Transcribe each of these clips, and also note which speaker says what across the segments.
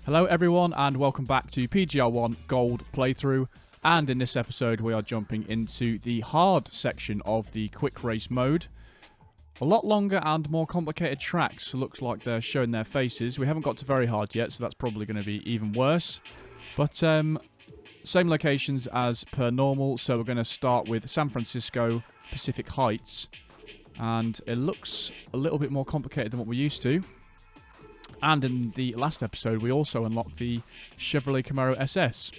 Speaker 1: Hello everyone and welcome back to PGR1 Gold playthrough, and in this episode we are jumping into the hard section of the quick race mode. A lot longer and more complicated tracks, looks like they're showing their faces. We haven't got to very hard yet, so that's probably going to be even worse. But same locations as per normal, so we're going to start with San Francisco, Pacific Heights, and it looks a little bit more complicated than what we're used to. And in the last episode, we also unlocked the Chevrolet Camaro SS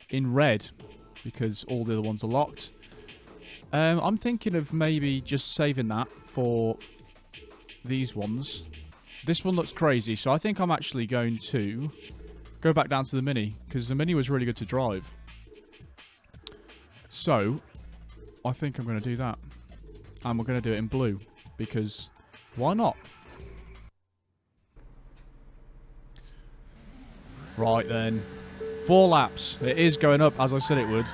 Speaker 1: in red, because all the other ones are locked. I'm thinking of maybe just saving that for these ones. This one looks crazy, so I think I'm actually going to go back down to the Mini, because the Mini was really good to drive. So, I think I'm going to do that. And we're going to do it in blue, because why not? Right then, 4 laps. It is going up as I said it would.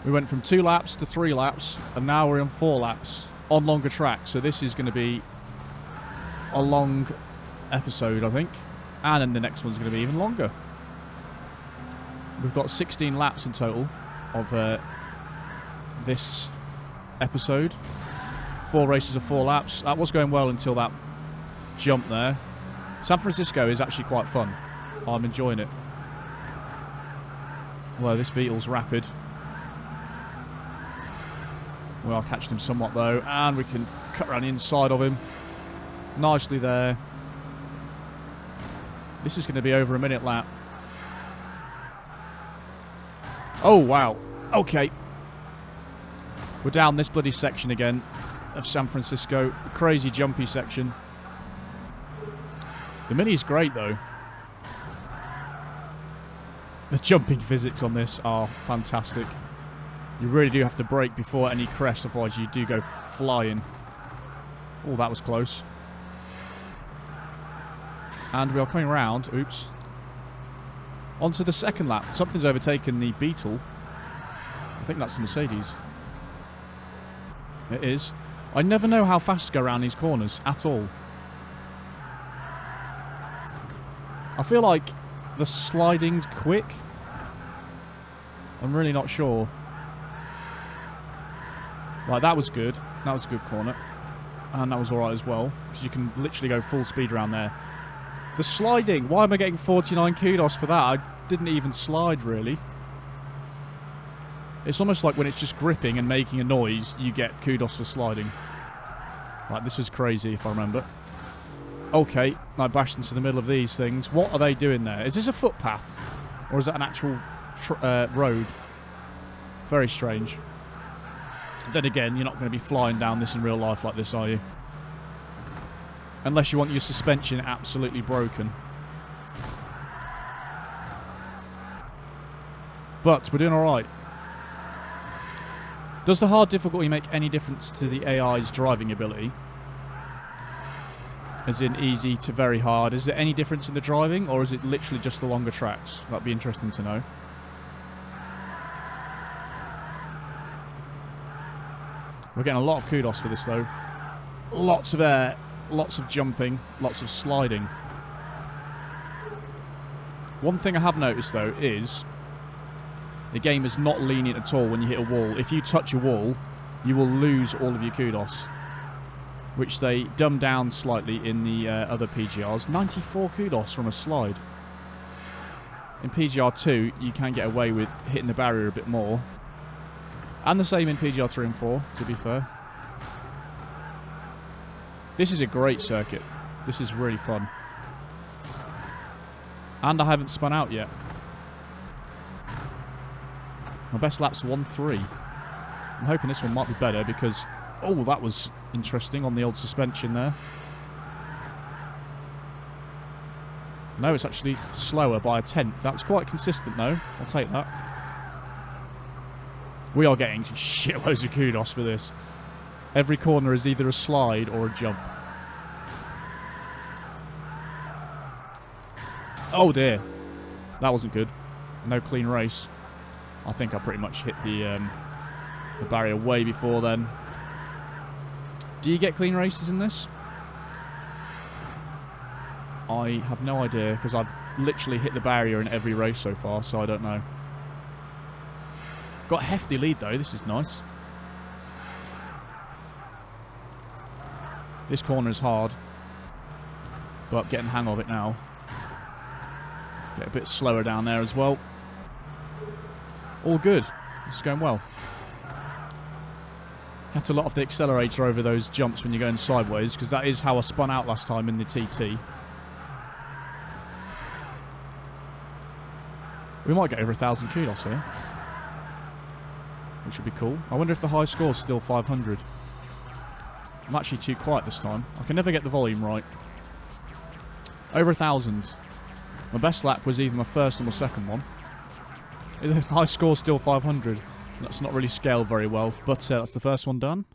Speaker 1: We went from 2 laps to 3 laps, and now we're on 4 laps on longer tracks. So this is going to be a long episode, I think. And then the next one's going to be even longer. We've got 16 laps in total of this episode. 4 races of 4 laps. That was going well until that jump there. San Francisco is actually quite fun. I'm enjoying it. Well, this Beetle's rapid. We are catching him somewhat though, and we can cut around the inside of him. Nicely there. This is going to be over a minute lap. Oh, wow. Okay. We're down this bloody section again of San Francisco. Crazy jumpy section. The Mini's great though. The jumping physics on this are fantastic. You really do have to brake before any crest, otherwise you do go flying. Oh, that was close. And we are coming round, oops, onto the second lap. Something's overtaken the Beetle. I think that's the Mercedes. It is. I never know how fast to go around these corners at all. I feel like the sliding's quick. I'm really not sure. Right, that was good. That was a good corner. And that was alright as well, because you can literally go full speed around there. The sliding! Why am I getting 49 kudos for that? I didn't even slide, really. It's almost like when it's just gripping and making a noise, you get kudos for sliding. Right, this was crazy, if I remember. Okay, I bashed into the middle of these things. What are they doing there? Is this a footpath? Or is that an actual road? Very strange. Then again, you're not going to be flying down this in real life like this, are you? Unless you want your suspension absolutely broken. But we're doing alright. Does the hard difficulty make any difference to the AI's driving ability? As in easy to very hard. Is there any difference in the driving, or is it literally just the longer tracks? That'd be interesting to know. We're getting a lot of kudos for this though. Lots of air, lots of jumping, lots of sliding. One thing I have noticed though is the game is not lenient at all when you hit a wall. If you touch a wall, you will lose all of your kudos, which they dumb down slightly in the other PGRs. 94 kudos from a slide. In PGR2, you can get away with hitting the barrier a bit more. And the same in PGR3 and 4, to be fair. This is a great circuit. This is really fun. And I haven't spun out yet. My best lap's 1.3. I'm hoping this one might be better because... Oh, that was interesting on the old suspension there. No, it's actually slower by 1/10. That's quite consistent though. I'll take that. We are getting shitloads of kudos for this. Every corner is either a slide or a jump. Oh dear. That wasn't good. No clean race. I think I pretty much hit the barrier way before then. Do you get clean races in this? I have no idea, because I've literally hit the barrier in every race so far, so I don't know. Got a hefty lead, though. This is nice. This corner is hard, but getting the hang of it now. Get a bit slower down there as well. All good. This is going well. Have to let off the accelerator over those jumps when you're going sideways, because that is how I spun out last time in the TT. We might get over 1,000 kudos here, which would be cool. I wonder if the high score is still 500. I'm actually too quiet this time. I can never get the volume right. Over 1,000. My best lap was either my first or my second one. The high score is still 500. That's not really scaled very well, but that's the first one done.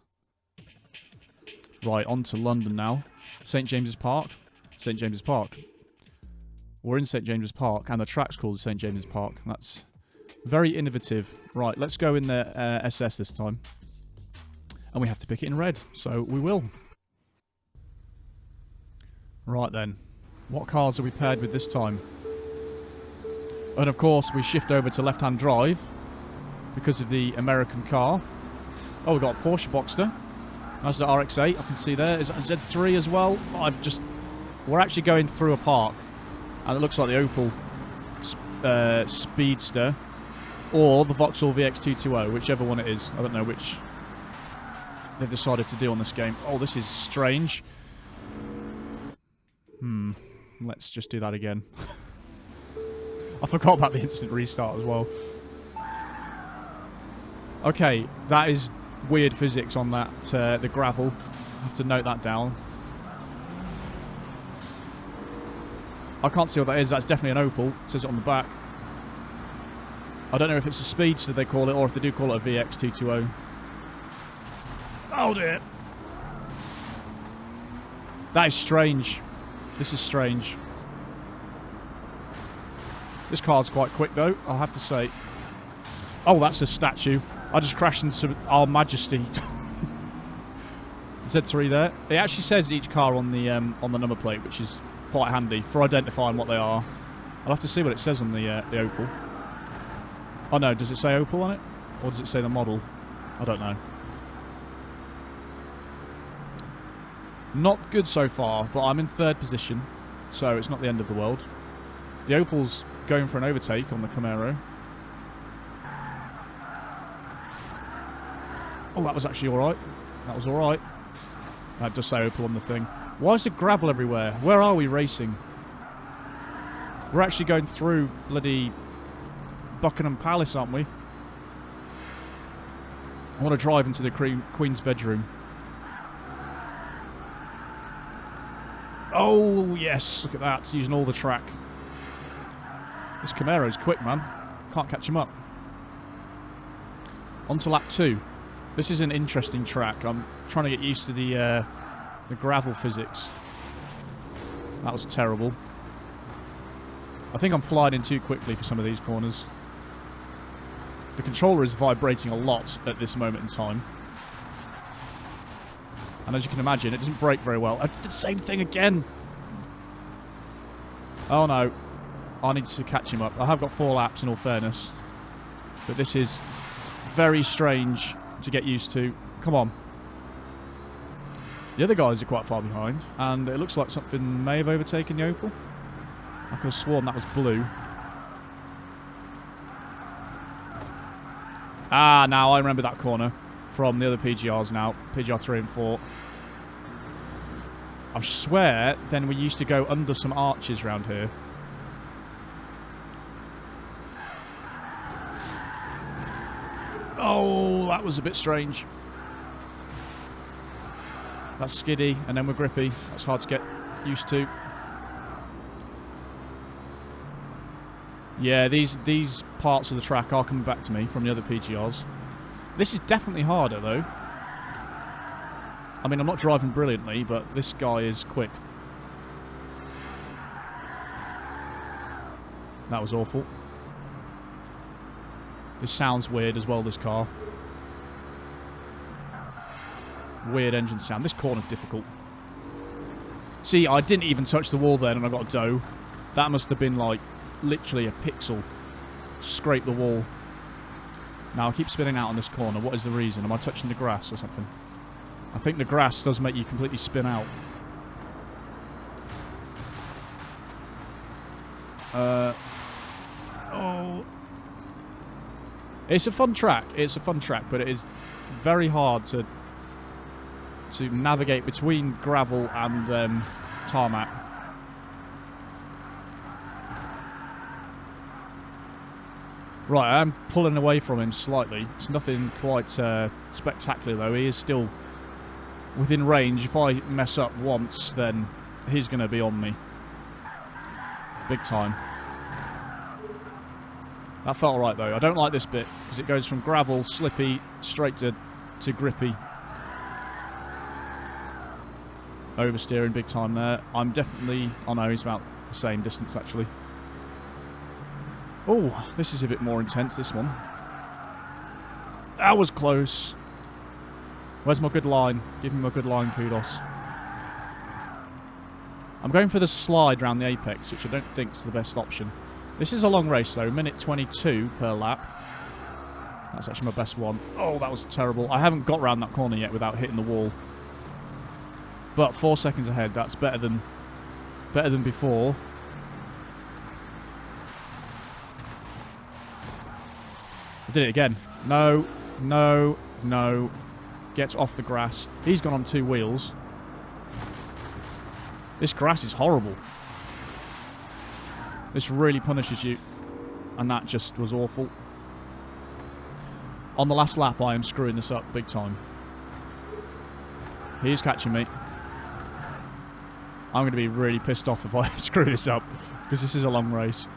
Speaker 1: Right, on to London now. St. James's Park. St. James's Park. We're in St. James's Park, and the track's called St. James's Park. That's very innovative. Right, let's go in the SS this time. And we have to pick it in red, so we will. Right then. What cars are we paired with this time? And of course, we shift over to left-hand drive because of the American car. Oh, we've got a Porsche Boxster. That's the RX-8, I can see there. Is that a Z3 as well? We're actually going through a park, and it looks like the Opel Speedster or the Vauxhall VX220, whichever one it is. I don't know which they've decided to do on this game. Oh, this is strange. Let's just do that again. I forgot about the instant restart as well. Okay, that is weird physics on that, the gravel. I have to note that down. I can't see what that is. That's definitely an Opel. It says it on the back. I don't know if it's a Speedster they call it, or if they do call it a VX220. Oh dear. That is strange. This is strange. This car's quite quick though, I'll have to say. Oh, that's a statue. I just crashed into Our Majesty. Z3 there. It actually says each car on the number plate, which is quite handy for identifying what they are. I'll have to see what it says on the Opel. Oh no, does it say Opel on it? Or does it say the model? I don't know. Not good so far, but I'm in third position, so it's not the end of the world. The Opel's going for an overtake on the Camaro. Oh, that was actually alright. That was alright. That does say Opel on the thing. Why is there gravel everywhere? Where are we racing? We're actually going through bloody Buckingham Palace, aren't we? I want to drive into the Queen's bedroom. Oh, yes. Look at that. It's using all the track. This Camaro's quick, man. Can't catch him up. On to lap 2. This is an interesting track. I'm trying to get used to the gravel physics. That was terrible. I think I'm flying in too quickly for some of these corners. The controller is vibrating a lot at this moment in time. And as you can imagine, it doesn't brake very well. I did the same thing again. Oh no. I need to catch him up. I have got 4 laps in all fairness. But this is very strange to get used to. Come on. The other guys are quite far behind. And it looks like something may have overtaken the Opel. I could have sworn that was blue. Ah, now I remember that corner from the other PGRs now. PGR3 and 4. I swear, then we used to go under some arches around here. Oh, that was a bit strange. That's skiddy, and then we're grippy. That's hard to get used to. Yeah, these parts of the track are coming back to me from the other PGRs. This is definitely harder, though. I mean, I'm not driving brilliantly, but this guy is quick. That was awful. This sounds weird as well, this car. Weird engine sound. This corner's difficult. See, I didn't even touch the wall then and I got a dough. That must have been like literally a pixel. Scrape the wall. Now I keep spinning out on this corner. What is the reason? Am I touching the grass or something? I think the grass does make you completely spin out. Oh. It's a fun track. It's a fun track, but it is very hard to navigate between gravel and tarmac. Right, I'm pulling away from him slightly. It's nothing quite spectacular though. He is still within range. If I mess up once, then he's going to be on me. Big time. That felt alright though. I don't like this bit because it goes from gravel, slippy, straight to grippy. Oversteering big time there. I'm definitely... Oh no, he's about the same distance actually. Oh, this is a bit more intense, this one. That was close. Where's my good line? Give me my good line, kudos. I'm going for the slide around the apex, which I don't think is the best option. This is a long race though, minute 22 per lap. That's actually my best one. Oh, that was terrible. I haven't got round that corner yet without hitting the wall. But 4 seconds ahead, that's better than before. I did it again. No, no, no. Gets off the grass. He's gone on 2 wheels. This grass is horrible. This really punishes you. And that just was awful. On the last lap, I am screwing this up big time. He's catching me. I'm going to be really pissed off if I screw this up. Because this is a long race.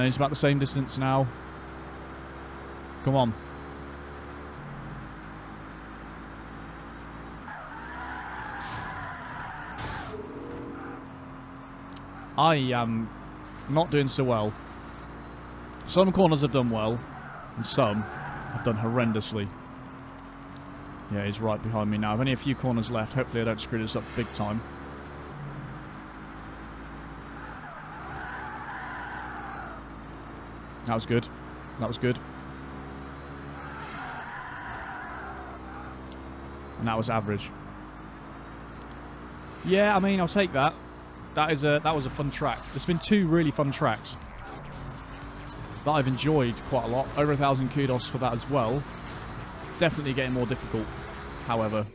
Speaker 1: He's about the same distance now. Come on. I am not doing so well. Some corners have done well, and some have done horrendously. Yeah, he's right behind me now. I've only a few corners left. Hopefully I don't screw this up big time. That was good. That was good. And that was average. Yeah, I mean, I'll take that. That was a fun track. There's been 2 really fun tracks that I've enjoyed quite a lot. Over 1,000 kudos for that as well. Definitely getting more difficult, however,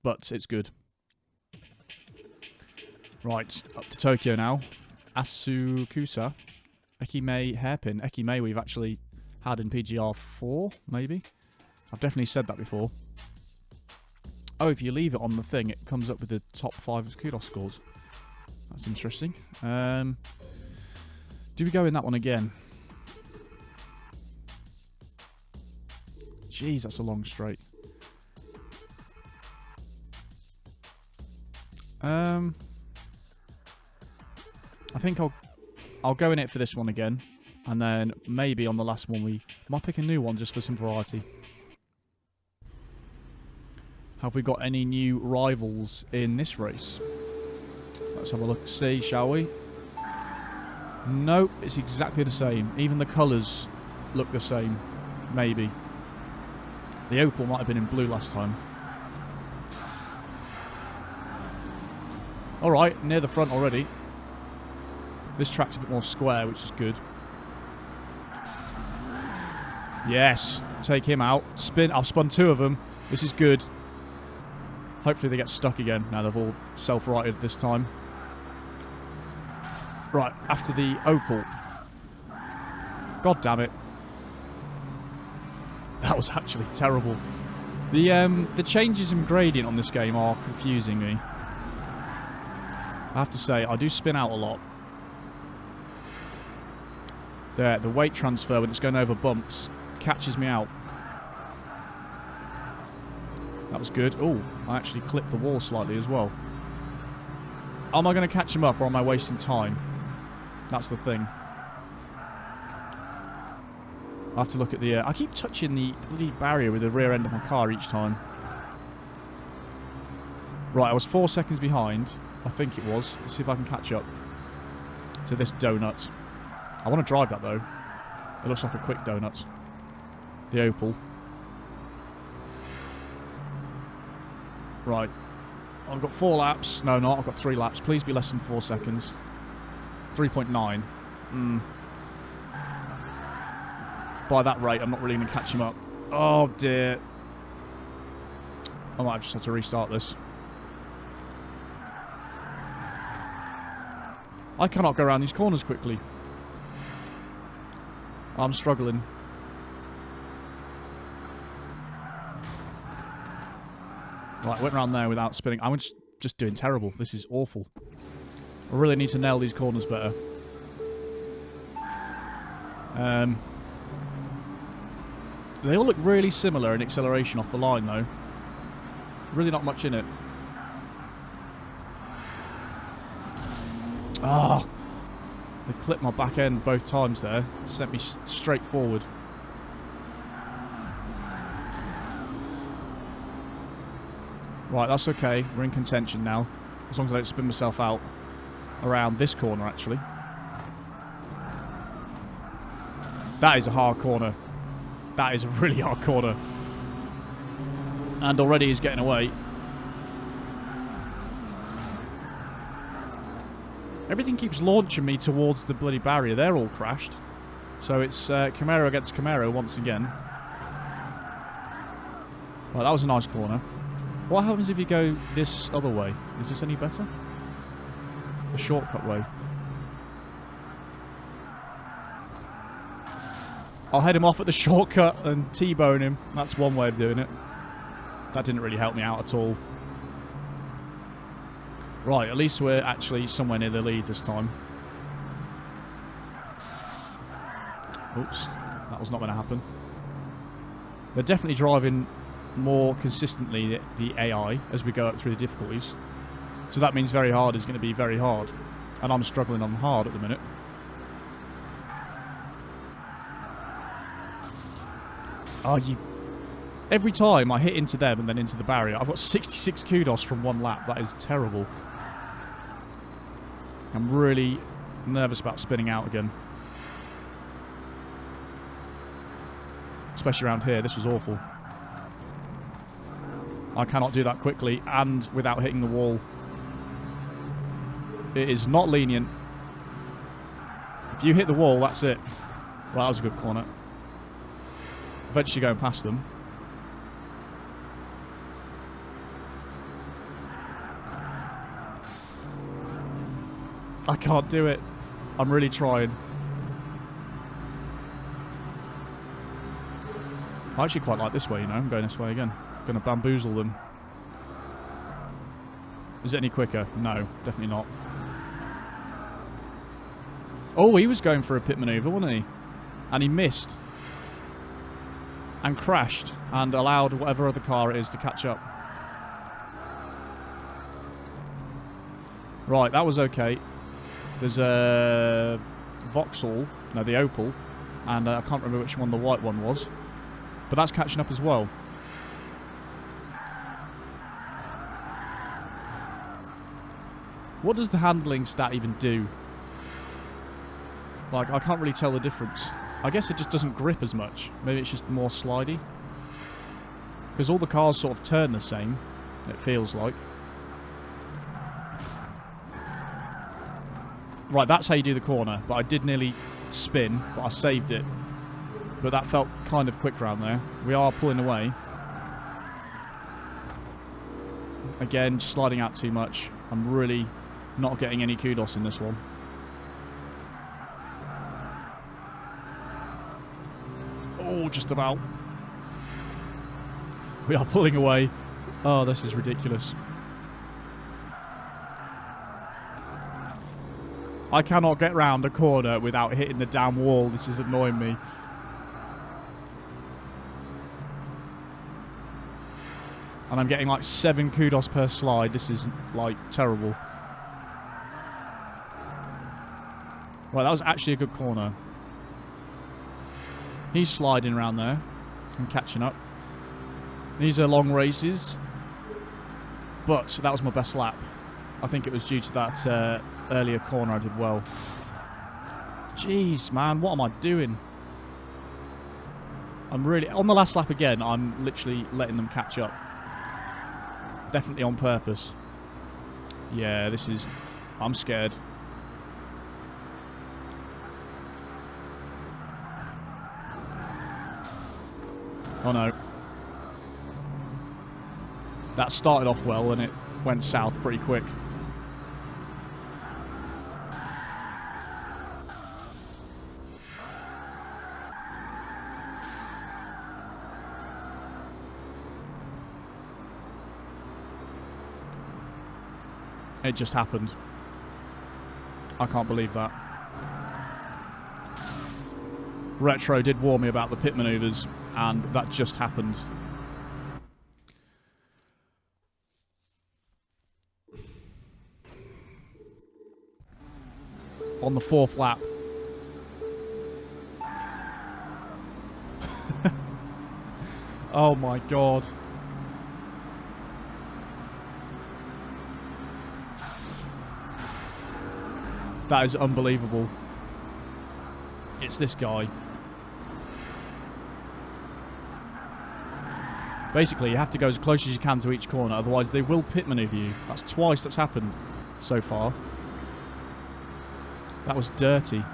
Speaker 1: but it's good. Right, up to Tokyo now. Asukusa. Ekimei hairpin. Ekimei we've actually had in PGR4, maybe? I've definitely said that before. Oh, if you leave it on the thing, it comes up with the top 5 kudos scores. That's interesting. Do we go in that one again? Jeez, that's a long straight. I think I'll go in it for this one again. And then maybe on the last one we might pick a new one just for some variety. Have we got any new rivals in this race? Let's have a look, see, shall we? Nope, it's exactly the same. Even the colours look the same. Maybe. The Opal might have been in blue last time. Alright, near the front already. This track's a bit more square, which is good. Yes, take him out. Spin. I've spun 2 of them. This is good. Hopefully they get stuck again. Now they've all self-righted this time. Right, after the Opal. God damn it. That was actually terrible. The changes in gradient on this game are confusing me. I have to say, I do spin out a lot. The weight transfer when it's going over bumps catches me out. That was good. Oh, I actually clipped the wall slightly as well. Am I going to catch him up or am I wasting time? That's the thing. I have to look at the... I keep touching the bloody barrier with the rear end of my car each time. Right, I was 4 seconds behind. I think it was. Let's see if I can catch up to this donut. I want to drive that, though. It looks like a quick donut. The Opel. Right. I've got 4 laps. No, not. I've got 3 laps. Please be less than 4 seconds. 3.9. By that rate, I'm not really going to catch him up. Oh, dear. I might just have to restart this. I cannot go around these corners quickly. I'm struggling. Right, went around there without spinning. I'm just doing terrible. This is awful. I really need to nail these corners better. They all look really similar in acceleration off the line, though. Really not much in it. Ah! They clipped my back end both times there. Sent me straight forward. Right, that's okay. We're in contention now. As long as I don't spin myself out around this corner, actually. That is a hard corner. That is a really hard corner. And already he's getting away. Everything keeps launching me towards the bloody barrier. They're all crashed. So it's Camaro against Camaro once again. Right, that was a nice corner. What happens if you go this other way? Is this any better? The shortcut way. I'll head him off at the shortcut and T-bone him. That's one way of doing it. That didn't really help me out at all. Right, at least we're actually somewhere near the lead this time. Oops, that was not going to happen. They're definitely driving more consistently, the AI, as we go up through the difficulties. So that means very hard is going to be very hard. And I'm struggling on hard at the minute. Oh, you... Every time I hit into them and then into the barrier, I've got 66 kudos from one lap. That is terrible. I'm really nervous about spinning out again. Especially around here. This was awful. I cannot do that quickly and without hitting the wall. It is not lenient. If you hit the wall, that's it. Well, that was a good corner. Eventually going past them. I can't do it. I'm really trying. I actually quite like this way, you know. I'm going this way again. Going to bamboozle them. Is it any quicker? No, definitely not. Oh, he was going for a pit maneuver, wasn't he? And he missed. And crashed. And allowed whatever other car it is to catch up. Right, that was okay. There's a Vauxhall, no, the Opel, and I can't remember which one the white one was, but that's catching up as well. What does the handling stat even do? Like, I can't really tell the difference. I guess it just doesn't grip as much. Maybe it's just more slidey. Because all the cars sort of turn the same, it feels like. Right, that's how you do the corner, but I did nearly spin, but I saved it. But that felt kind of quick round there. We are pulling away. Again, just sliding out too much. I'm really not getting any kudos in this one. Oh, just about. We are pulling away. Oh, this is ridiculous. I cannot get round a corner without hitting the damn wall. This is annoying me. And I'm getting like 7 kudos per slide. This is like terrible. Right, that was actually a good corner. He's sliding around there and catching up. These are long races. But that was my best lap. I think it was due to that earlier corner I did well. Jeez, man, what am I doing? I'm really... On the last lap again, I'm literally letting them catch up. Definitely on purpose. Yeah, this is... I'm scared. Oh no. That started off well and it went south pretty quick. It just happened. I can't believe that. Retro did warn me about the pit maneuvers, and that just happened. On the 4th lap. Oh my god. That is unbelievable. It's this guy. Basically, you have to go as close as you can to each corner, otherwise they will pit maneuver you. That's twice that's happened so far. That was dirty.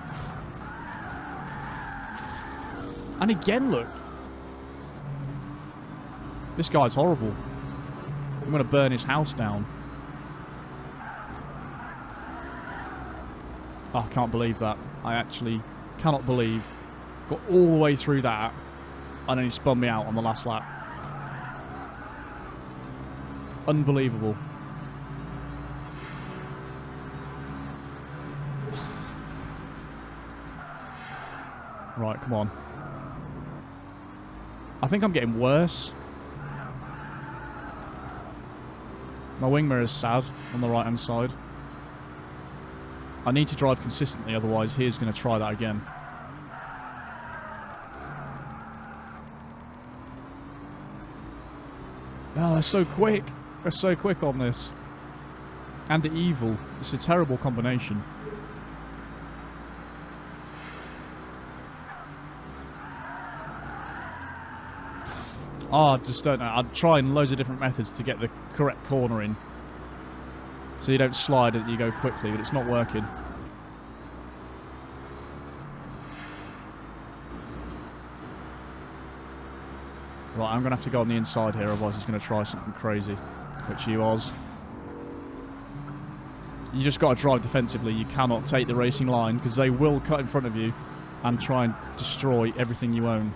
Speaker 1: And again, look. This guy's horrible. I'm going to burn his house down. Oh, I can't believe that. I actually cannot believe. Got all the way through that, and then he spun me out on the last lap. Unbelievable. Right, come on. I think I'm getting worse. My wing mirror is sad on the right-hand side. I need to drive consistently, otherwise he is going to try that again. Oh, they're so quick. They're so quick on this. And evil. It's a terrible combination. Oh, I just don't know. I'm trying loads of different methods to get the correct corner in. So you don't slide and you go quickly, but it's not working. Right, I'm going to have to go on the inside here, otherwise he's going to try something crazy. Which he was. You just got to drive defensively. You cannot take the racing line, because they will cut in front of you and try and destroy everything you own.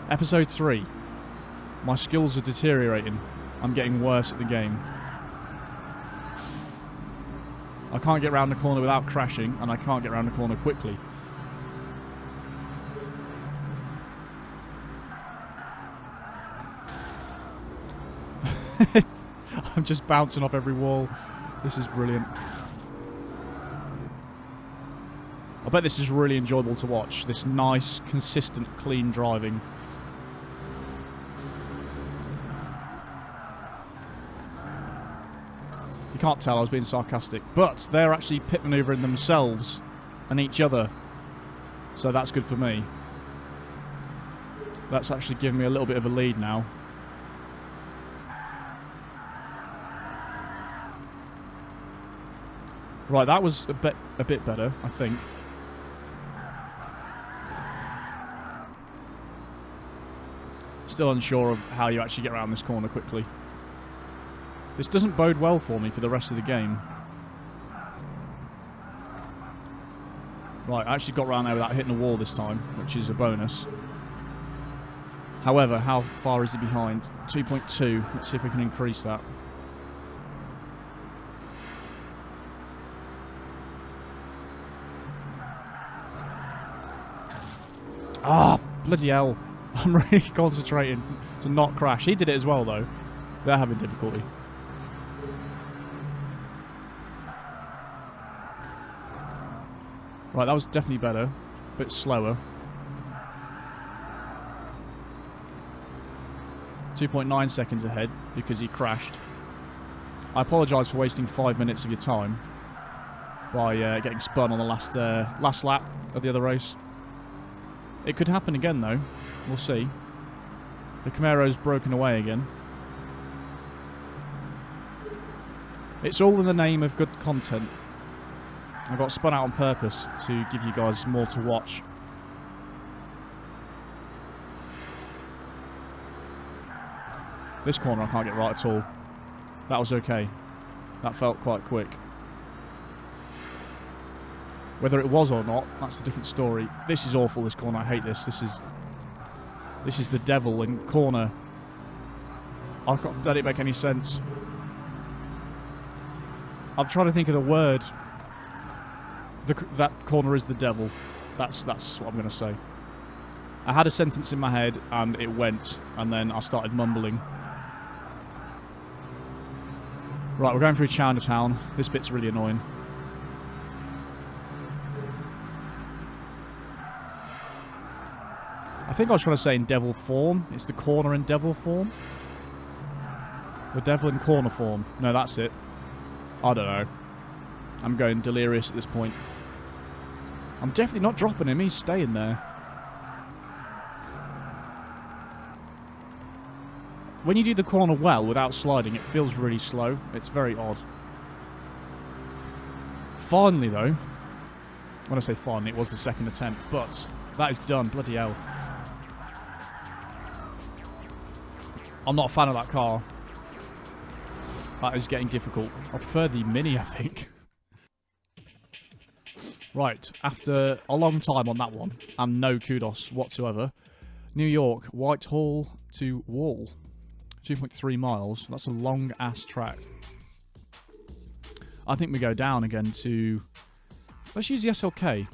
Speaker 1: Episode 3. My skills are deteriorating. I'm getting worse at the game. I can't get around the corner without crashing, and I can't get around the corner quickly. I'm just bouncing off every wall. This is brilliant. I bet this is really enjoyable to watch. This nice, consistent, clean driving. You can't tell I was being sarcastic, but they're actually pit manoeuvring themselves and each other, so that's good for me. That's actually giving me a little bit of a lead now. Right, that was a bit better, I think. Still unsure of how you actually get around this corner quickly. This doesn't bode well for me for the rest of the game. Right, I actually got around there without hitting a wall this time, which is a bonus. However, how far is it behind? 2.2. Let's see if we can increase that. Ah, bloody hell. I'm really concentrating to not crash. He did it as well, though. They're having difficulty. Right, that was definitely better. A bit slower. 2.9 seconds ahead because he crashed. I apologise for wasting 5 minutes of your time by getting spun on the last lap of the other race. It could happen again though. We'll see. The Camaro's broken away again. It's all in the name of good content. I got spun out on purpose to give you guys more to watch. This corner I can't get right at all. That was okay. That felt quite quick. Whether it was or not, that's a different story. This is awful, this corner. I hate this. This is the devil in corner. I can't let it make any sense. I'm trying to think of the word. That corner is the devil. That's what I'm going to say. I had a sentence in my head and it went, and then I started mumbling. Right, we're going through Chinatown. This bit's really annoying. I think I was trying to say in devil form. It's the corner in devil form. The devil in corner form. No, that's it. I don't know. I'm going delirious at this point. I'm definitely not dropping him. He's staying there. When you do the corner well without sliding, it feels really slow. It's very odd. Finally, though, when I say finally, it was the second attempt, but that is done. Bloody hell. I'm not a fan of that car. That is getting difficult. I prefer the Mini, I think. Right, after a long time on that one, and no kudos whatsoever, New York, Whitehall to Wall. 2.3 miles. That's a long-ass track. I think we go down again to... Let's use the SLK.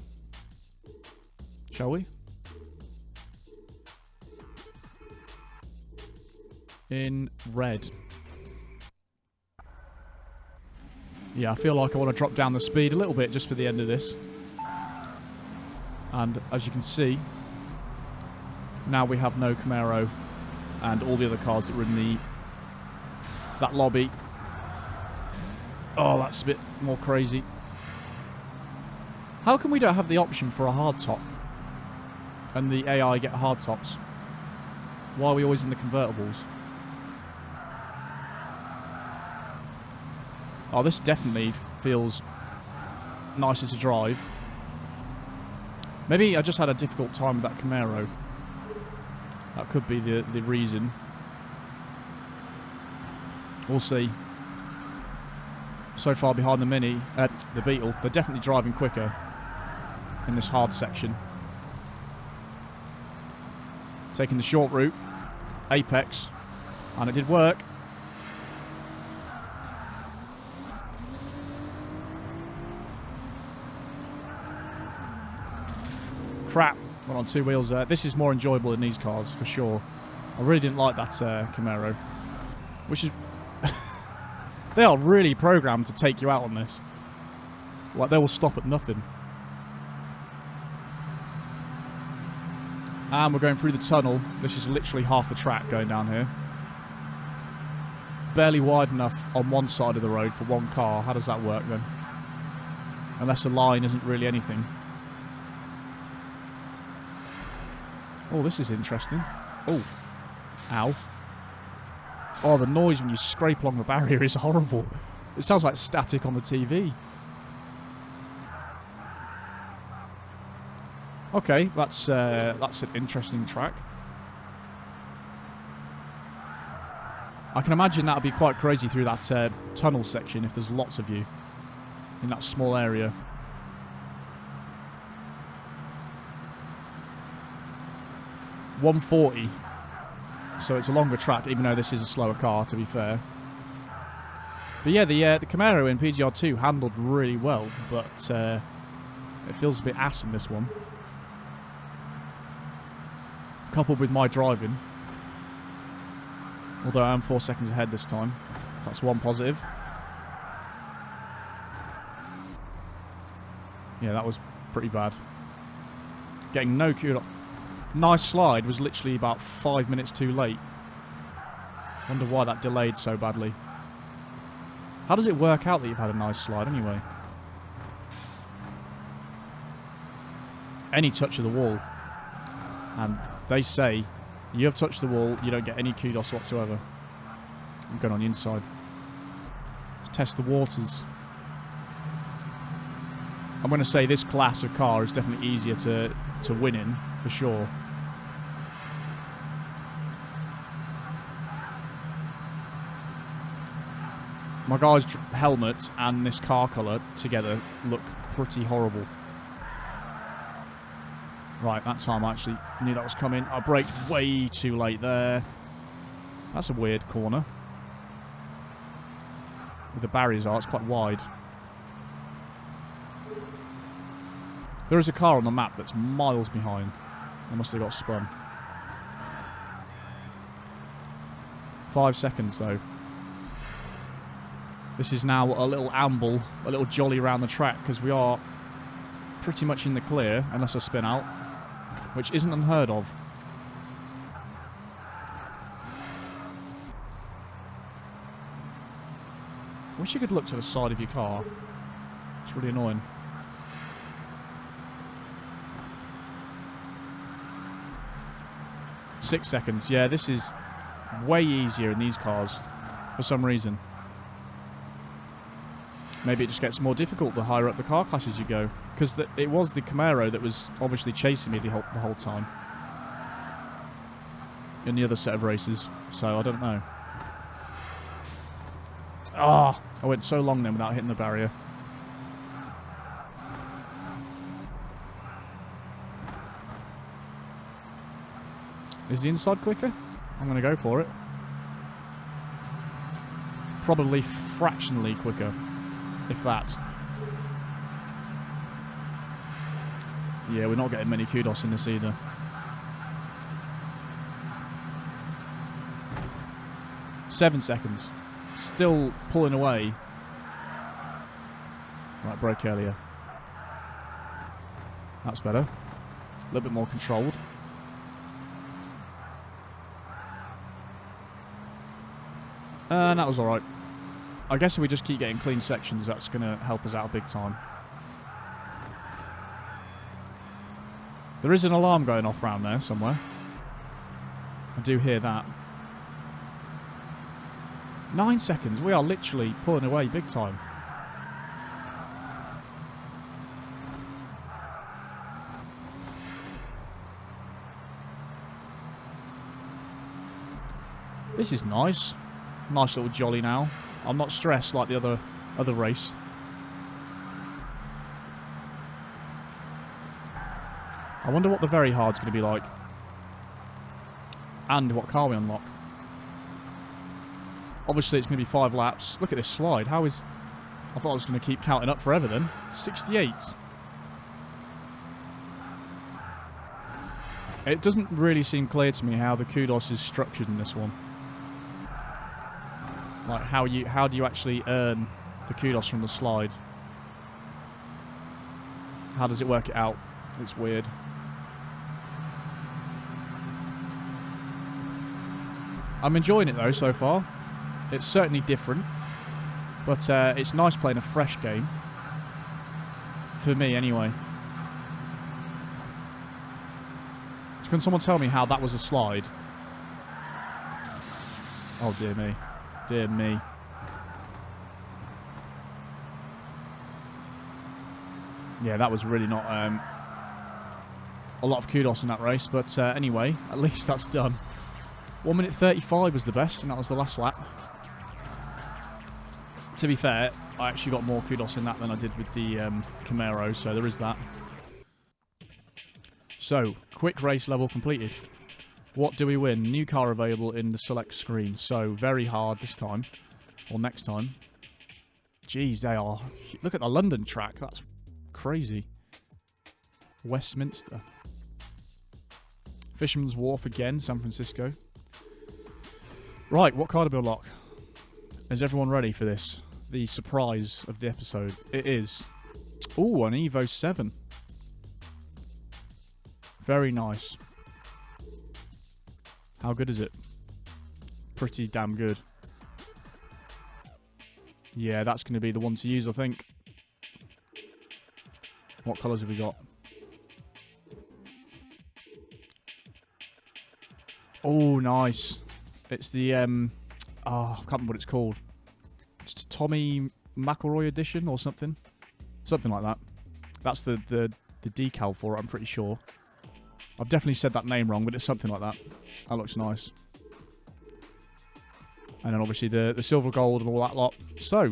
Speaker 1: Shall we? In red. Yeah, I feel like I want to drop down the speed a little bit just for the end of this. And as you can see, now we have no Camaro and all the other cars that were in that lobby. Oh, that's a bit more crazy. How come we don't have the option for a hardtop? And the AI get hardtops? Why are we always in the convertibles? Oh, this definitely feels nicer to drive. Maybe I just had a difficult time with that Camaro. That could be the reason. We'll see. So far behind the Mini, the Beetle, they're definitely driving quicker in this hard section. Taking the short route, Apex, and it did work. Crap. Went on two wheels there. This is more enjoyable than these cars, for sure. I really didn't like that Camaro. Which is... They are really programmed to take you out on this. Like, they will stop at nothing. And we're going through the tunnel. This is literally half the track going down here. Barely wide enough on one side of the road for one car. How does that work then? Unless the line isn't really anything. Oh, this is interesting. Oh. Ow. Oh, the noise when you scrape along the barrier is horrible. It sounds like static on the TV. Okay, that's an interesting track. I can imagine that would be quite crazy through that tunnel section if there's lots of you in that small area. .140, so it's a longer track, even though this is a slower car, to be fair. But yeah, the Camaro in PGR2 handled really well, but it feels a bit ass in this one. Coupled with my driving. Although I am 4 seconds ahead this time. That's one positive. Yeah, that was pretty bad. Getting no kudos. Nice slide was literally about 5 minutes too late. Wonder why that delayed so badly. How does it work out that you've had a nice slide anyway? Any touch of the wall. And they say, you have touched the wall, you don't get any kudos whatsoever. I'm going on the inside. Let's test the waters. I'm going to say this class of car is definitely easier to win in, for sure. My guy's helmet and this car colour together look pretty horrible. Right, that time I actually knew that was coming. I braked way too late there. That's a weird corner. Where the barriers are, it's quite wide. There is a car on the map that's miles behind. I must have got spun. 5 seconds though. This is now a little amble, a little jolly around the track, because we are pretty much in the clear, unless I spin out, which isn't unheard of. I wish you could look to the side of your car. It's really annoying. Six seconds. Yeah, this is way easier in these cars, for some reason. Maybe it just gets more difficult the higher up the car classes you go. Because it was the Camaro that was obviously chasing me the whole time. In the other set of races. So, I don't know. Ah! I went so long then without hitting the barrier. Is the inside quicker? I'm going to go for it. Probably fractionally quicker. If that. Yeah, we're not getting many kudos in this either. Seven seconds. Still pulling away. Right, broke earlier. That's better. A little bit more controlled. And that was alright. I guess if we just keep getting clean sections, that's going to help us out big time. There is an alarm going off round there somewhere. I do hear that. 9 seconds. We are literally pulling away big time. This is nice. Nice little jolly now. I'm not stressed like the other race. I wonder what the very hard's going to be like. And what car we unlock. Obviously it's going to be 5 laps. Look at this slide. How is... I thought I was going to keep counting up forever then. 68. It doesn't really seem clear to me how the kudos is structured in this one. Like how do you actually earn the kudos from the slide? How does it work it out? It's weird. I'm enjoying it though so far. It's certainly different, but it's nice playing a fresh game. For me anyway. So can someone tell me how that was a slide? Oh dear me. Dear me. Yeah, that was really not a lot of kudos in that race, but anyway, at least that's done. 1 minute 35 was the best, and that was the last lap. To be fair, I actually got more kudos in that than I did with the Camaro, so there is that. So, quick race level completed. What do we win? New car available in the select screen. So, very hard this time. Or next time. Jeez, they are... Look at the London track. That's crazy. Westminster. Fisherman's Wharf again, San Francisco. Right, what car do we unlock? Is everyone ready for this? The surprise of the episode. It is. Ooh, an Evo 7. Very nice. How good is it? pretty damn good. Yeah, that's going to be the one to use, I think. What colours have we got? Oh, nice. It's the, I can't remember what it's called. It's Tommy McElroy edition or something. Something like that. That's the decal for it, I'm pretty sure. I've definitely said that name wrong, but it's something like that. That looks nice. And then obviously the silver gold and all that lot. So,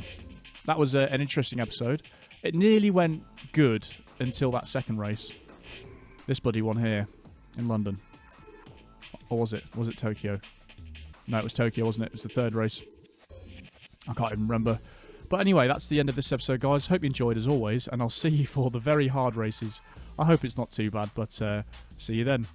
Speaker 1: that was an interesting episode. It nearly went good until that second race. This bloody one here in London. Or was it? Was it Tokyo? No, it was Tokyo, wasn't it? It was the third race. I can't even remember. But anyway, that's the end of this episode, guys. Hope you enjoyed as always, and I'll see you for the very hard races. I hope it's not too bad, but see you then.